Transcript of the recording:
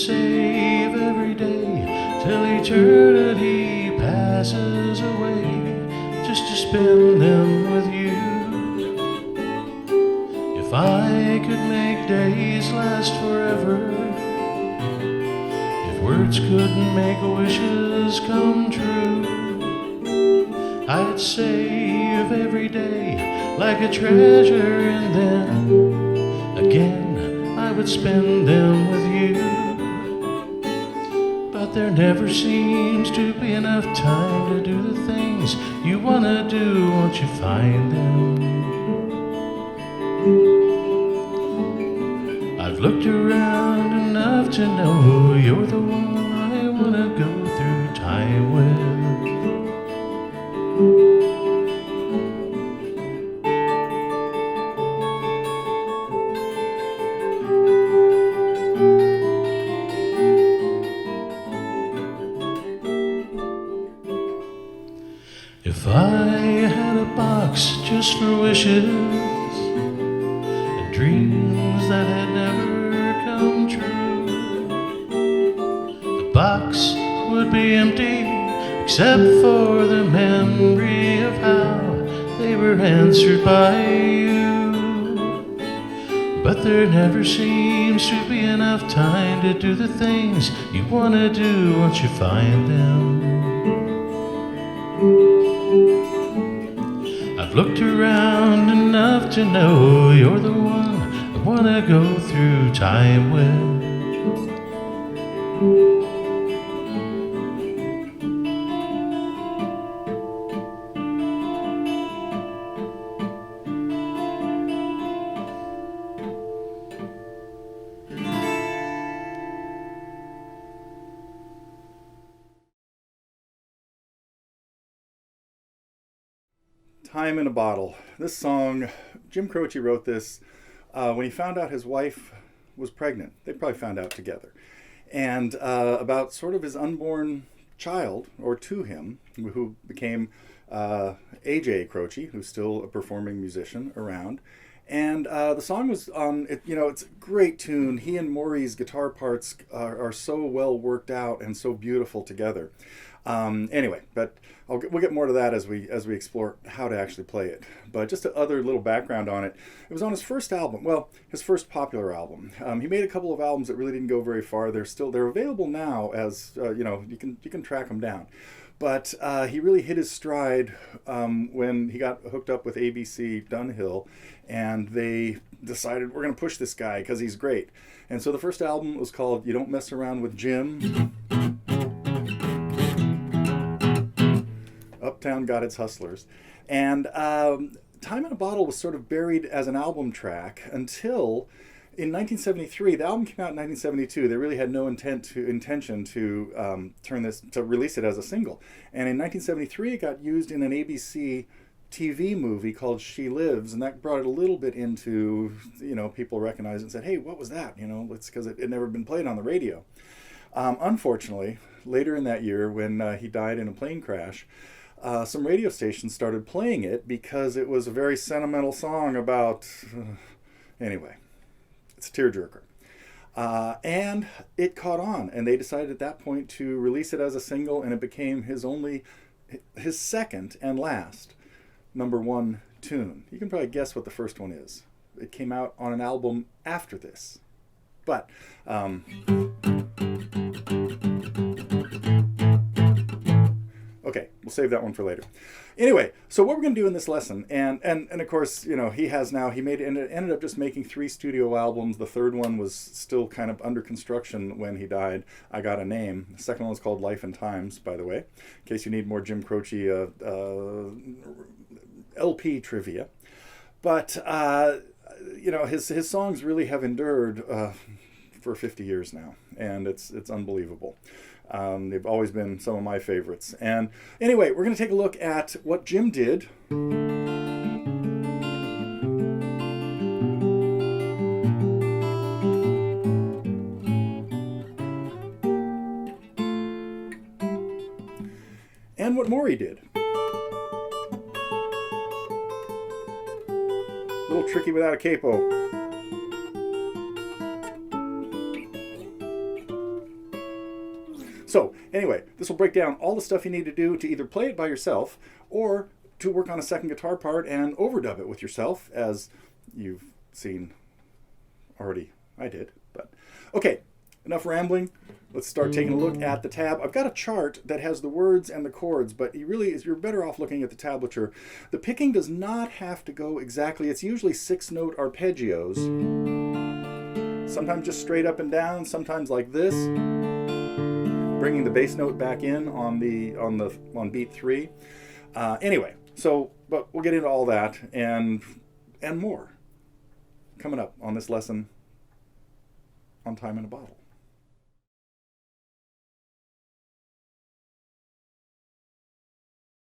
save every day till eternity passes away, just to spend them with you. If I could make days last forever, if words couldn't make wishes come true, I'd save every day like a treasure, and then again I would spend them with you. But there never seems to be enough time to do the things you wanna do once you find them. I've looked around enough to know you're the one I wanna go through time with. If I had a box just for wishes and dreams that had never come true, the box would be empty except for the memory of how they were answered by you. But there never seems to be enough time to do the things you want to do once you find them. I've looked around enough to know you're the one I want to go through time with. Time in a Bottle. This song, Jim Croce wrote this when he found out his wife was pregnant. They probably found out together. And about sort of his unborn child, or to him, who became A.J. Croce, who's still a performing musician around. And the song was on, it's a great tune. He and Maury's guitar parts are so well worked out and so beautiful together. Anyway, but we'll get more to that as we explore how to actually play it. But just a other little background on it. It was on his first album, well, his first popular album. He made a couple of albums that really didn't go very far. They're available now as you can track them down. But he really hit his stride when he got hooked up with ABC Dunhill, and they decided, we're going to push this guy because he's great. And so the first album was called You Don't Mess Around with Jim. Uptown got its hustlers. And Time in a Bottle was sort of buried as an album track until in 1973. The album came out in 1972. They really had no intention to release it as a single. And in 1973, it got used in an ABC TV movie called She Lives, and that brought it a little bit into, people recognized it and said, hey, what was that? It's because it had never been played on the radio. Unfortunately, later in that year, when he died in a plane crash, some radio stations started playing it because it was a very sentimental song about... anyway, it's a tearjerker. And it caught on, and they decided at that point to release it as a single, and it became his second and last #1 tune. You can probably guess what the first one is. It came out on an album after this. But... okay, we'll save that one for later. Anyway, so what we're going to do in this lesson, and of course, he ended up just making 3 studio albums. The third one was still kind of under construction when he died. I Got a Name. The second one was called Life and Times, by the way, in case you need more Jim Croce LP trivia. But his songs really have endured for 50 years now, and it's unbelievable. They've always been some of my favorites. And anyway, we're going to take a look at what Jim did. And what Maury did. A little tricky without a capo. So anyway, this will break down all the stuff you need to do to either play it by yourself or to work on a second guitar part and overdub it with yourself, as you've seen already. I did. But okay, enough rambling. Let's start taking a look at the tab. I've got a chart that has the words and the chords, but you're better off looking at the tablature. The picking does not have to go exactly. It's usually 6-note arpeggios. Sometimes just straight up and down, sometimes like this, bringing the bass note back in on beat 3. Anyway, but we'll get into all that and more coming up on this lesson on Time in a Bottle.